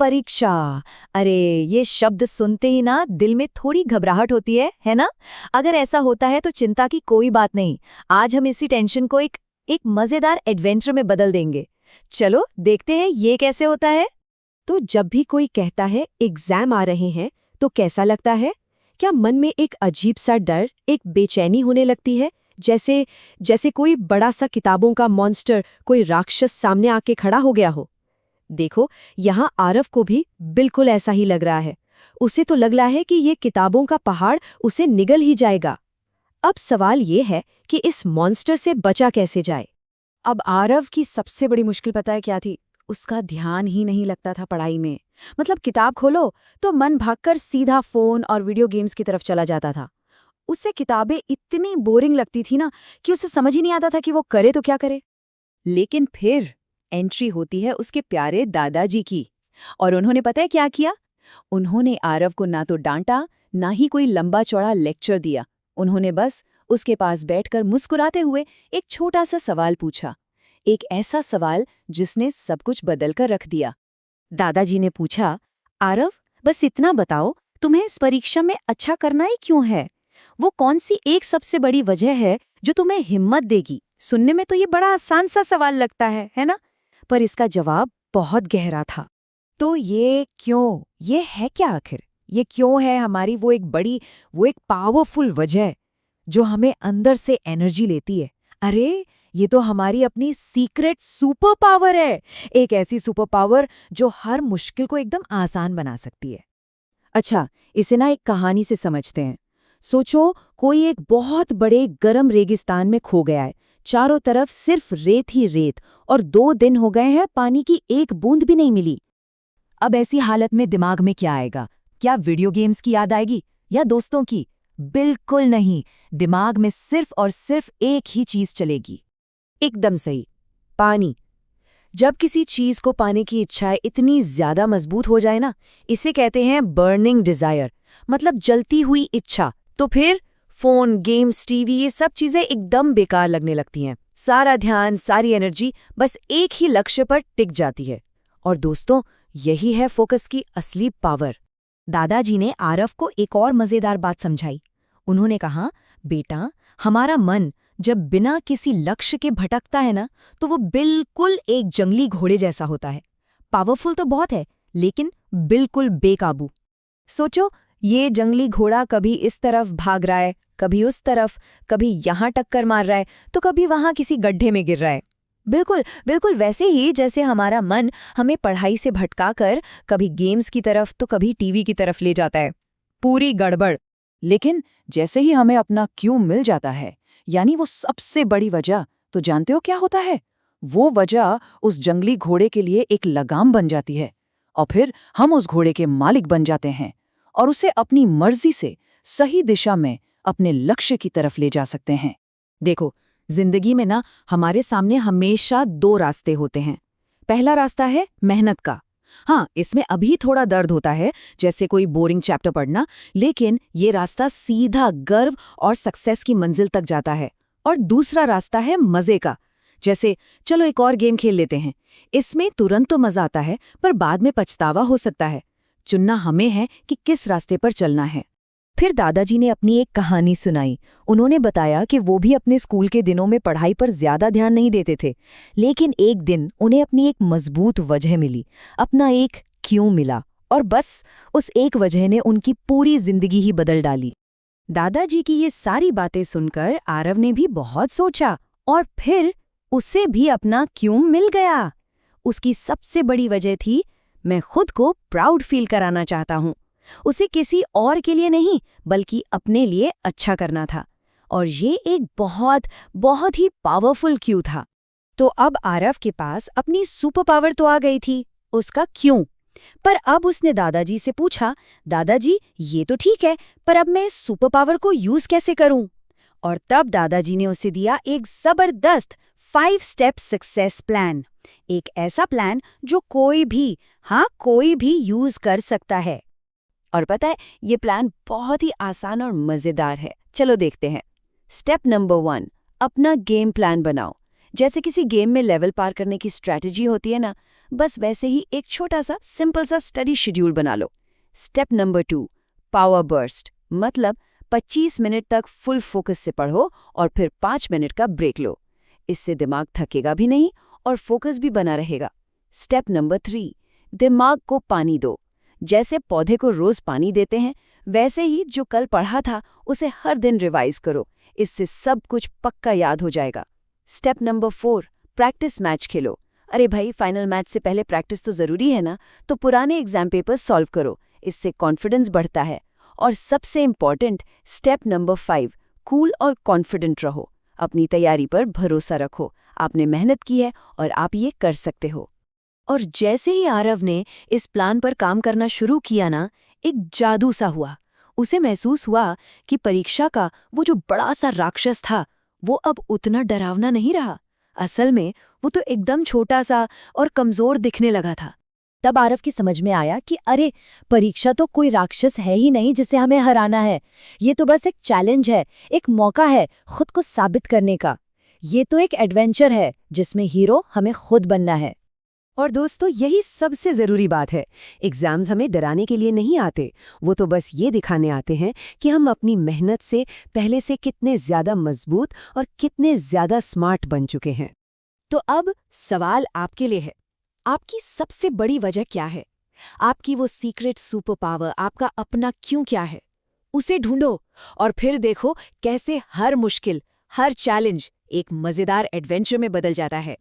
परीक्षा। अरे, ये शब्द सुनते ही ना दिल में थोड़ी घबराहट होती है ना? अगर ऐसा होता है तो चिंता की कोई बात नहीं। आज हम इसी टेंशन को एक मजेदार एडवेंचर में बदल देंगे। चलो देखते हैं ये कैसे होता है। तो जब भी कोई कहता है एग्जाम आ रहे हैं तो कैसा लगता है? क्या मन में एक अजीब सा डर, एक बेचैनी होने लगती है? जैसे जैसे कोई बड़ा सा किताबों का मॉन्स्टर, कोई राक्षस सामने आके खड़ा हो गया हो। देखो, यहाँ आरव को भी बिल्कुल ऐसा ही लग रहा है। उसे तो लग रहा है कि ये किताबों का पहाड़ उसे निगल ही जाएगा। अब सवाल ये है कि इस मॉन्स्टर से बचा कैसे जाए। अब आरव की सबसे बड़ी मुश्किल पता है क्या थी? उसका ध्यान ही नहीं लगता था पढ़ाई में। मतलब किताब खोलो तो मन भागकर सीधा फोन और वीडियो गेम्स की तरफ चला जाता था। उसे किताबें इतनी बोरिंग लगती थी ना कि उसे समझ ही नहीं आता था कि वो करे तो क्या करे। लेकिन फिर एंट्री होती है उसके प्यारे दादाजी की। और उन्होंने पता है क्या किया? उन्होंने आरव को ना तो डांटा, ना ही कोई लंबा चौड़ा लेक्चर दिया। उन्होंने बस उसके पास बैठकर मुस्कुराते हुए एक छोटा सा सवाल पूछा। एक ऐसा सवाल जिसने सब कुछ बदल कर रख दिया। दादाजी ने पूछा, आरव, बस इतना बताओ, तुम्हें इस परीक्षा में अच्छा करना ही क्यों है? वो कौन सी एक सबसे बड़ी वजह है जो तुम्हें हिम्मत देगी? सुनने में तो ये बड़ा आसान सा सवाल लगता है ना? पर इसका जवाब बहुत गहरा था। तो ये क्यों, ये है क्या आखिर? ये क्यों है हमारी वो एक पावरफुल वजह जो हमें अंदर से एनर्जी लेती है। अरे, ये तो हमारी अपनी सीक्रेट सुपर पावर है। एक ऐसी सुपर पावर जो हर मुश्किल को एकदम आसान बना सकती है। अच्छा, इसे ना एक कहानी से समझते हैं। सोचो, कोई एक बहुत बड़े गर्म रेगिस्तान में खो गया है। चारों तरफ सिर्फ रेत ही रेत, और 2 दिन हो गए हैं, पानी की एक बूंद भी नहीं मिली। अब ऐसी हालत में दिमाग में क्या आएगा? क्या वीडियो गेम्स की याद आएगी या दोस्तों की? बिल्कुल नहीं। दिमाग में सिर्फ और सिर्फ एक ही चीज चलेगी। एकदम सही, पानी। जब किसी चीज को पाने की इच्छा इतनी ज्यादा मजबूत हो जाए ना, इसे कहते हैं बर्निंग डिजायर, मतलब जलती हुई इच्छा। तो फिर फोन, गेम्स, टीवी, ये सब चीजें एकदम बेकार लगने लगती हैं। सारा ध्यान, सारी एनर्जी बस एक ही लक्ष्य पर टिक जाती है। और दोस्तों, यही है फोकस की असली पावर। दादाजी ने आरव को एक और मजेदार बात समझाई। उन्होंने कहा, बेटा, हमारा मन जब बिना किसी लक्ष्य के भटकता है ना, तो वो बिल्कुल एक जंगली घोड़े जैसा होता है। पावरफुल तो बहुत है, लेकिन बिल्कुल बेकाबू। सोचो, ये जंगली घोड़ा कभी इस तरफ भाग रहा है, कभी उस तरफ, कभी यहाँ टक्कर मार रहा है, तो कभी वहाँ किसी गड्ढे में गिर रहा है। बिल्कुल बिल्कुल वैसे ही जैसे हमारा मन हमें पढ़ाई से भटकाकर कभी गेम्स की तरफ तो कभी टीवी की तरफ ले जाता है। पूरी गड़बड़। लेकिन जैसे ही हमें अपना क्यों मिल जाता है, यानी वो सबसे बड़ी वजह, तो जानते हो क्या होता है? वो वजह उस जंगली घोड़े के लिए एक लगाम बन जाती है। और फिर हम उस घोड़े के मालिक बन जाते हैं और उसे अपनी मर्जी से सही दिशा में अपने लक्ष्य की तरफ ले जा सकते हैं। देखो, जिंदगी में ना हमारे सामने हमेशा 2 रास्ते होते हैं। पहला रास्ता है मेहनत का। हाँ, इसमें अभी थोड़ा दर्द होता है, जैसे कोई बोरिंग चैप्टर पढ़ना, लेकिन ये रास्ता सीधा गर्व और सक्सेस की मंजिल तक जाता है। और दूसरा रास्ता है मजे का, जैसे चलो एक और गेम खेल लेते हैं। इसमें तुरंत तो मजा आता है, पर बाद में पछतावा हो सकता है। चुनना हमें है कि किस रास्ते पर चलना है। फिर दादाजी ने अपनी एक कहानी सुनाई। उन्होंने बताया कि वो भी अपने स्कूल के दिनों में पढ़ाई पर ज्यादा ध्यान नहीं देते थे, लेकिन एक दिन उन्हें अपनी एक मजबूत वजह मिली, अपना एक क्यों मिला, और बस उस एक वजह ने उनकी पूरी जिंदगी ही बदल डाली। दादाजी की ये सारी बातें सुनकर आरव ने भी बहुत सोचा, और फिर उसे भी अपना क्यों मिल गया। उसकी सबसे बड़ी वजह थी, मैं खुद को प्राउड फील कराना चाहता हूँ। उसे किसी और के लिए नहीं, बल्कि अपने लिए अच्छा करना था। और ये एक बहुत बहुत ही पावरफुल क्यों था। तो अब आरव के पास अपनी सुपर पावर तो आ गई थी, उसका क्यों। पर अब उसने दादाजी से पूछा, दादाजी, ये तो ठीक है, पर अब मैं इस सुपर पावर को यूज कैसे करूं? और तब दादाजी ने उसे दिया एक जबरदस्त 5 स्टेप सक्सेस प्लान। एक ऐसा प्लान जो कोई भी यूज कर सकता है। और पता है, ये प्लान बहुत ही आसान और मजेदार है। चलो देखते हैं। स्टेप नंबर 1, अपना गेम प्लान बनाओ। जैसे किसी गेम में लेवल पार करने की स्ट्रैटेजी होती है ना, बस वैसे ही एक छोटा सा सिंपल सा स्टडी शेड्यूल बना लो। स्टेप नंबर 2, पावर बर्स्ट, मतलब 25 मिनट तक फुल फोकस से पढ़ो और फिर 5 मिनट का ब्रेक लो। इससे दिमाग थकेगा भी नहीं और फोकस भी बना रहेगा। स्टेप नंबर 3, दिमाग को पानी दो। जैसे पौधे को रोज पानी देते हैं, वैसे ही जो कल पढ़ा था उसे हर दिन रिवाइज करो। इससे सब कुछ पक्का याद हो जाएगा। स्टेप नंबर 4, प्रैक्टिस मैच खेलो। अरे भाई, फाइनल मैच से पहले प्रैक्टिस तो जरूरी है ना, तो पुराने एग्जाम पेपर सॉल्व करो। इससे कॉन्फिडेंस बढ़ता है। और सबसे इम्पॉर्टेंट स्टेप नंबर 5, कूल और कॉन्फिडेंट रहो। अपनी तैयारी पर भरोसा रखो। आपने मेहनत की है और आप ये कर सकते हो। और जैसे ही आरव ने इस प्लान पर काम करना शुरू किया ना, एक जादू सा हुआ। उसे महसूस हुआ कि परीक्षा का वो जो बड़ा सा राक्षस था, वो अब उतना डरावना नहीं रहा। असल में वो तो एकदम छोटा सा और कमजोर दिखने लगा था। तब आरव की समझ में आया कि अरे, परीक्षा तो कोई राक्षस है ही नहीं जिसे हमें हराना है। ये तो बस एक चैलेंज है, एक मौका है खुद को साबित करने का। ये तो एक एडवेंचर है जिसमें हीरो हमें खुद बनना है। और दोस्तों, यही सबसे ज़रूरी बात है। एग्ज़ाम्स हमें डराने के लिए नहीं आते, वो तो बस ये दिखाने आते हैं कि हम अपनी मेहनत से पहले से कितने ज़्यादा मजबूत और कितने ज़्यादा स्मार्ट बन चुके हैं। तो अब सवाल आपके लिए है, आपकी सबसे बड़ी वजह क्या है? आपकी वो सीक्रेट सुपर पावर, आपका अपना क्यों क्या है? उसे ढूंढो और फिर देखो कैसे हर मुश्किल, हर चैलेंज एक मज़ेदार एडवेंचर में बदल जाता है।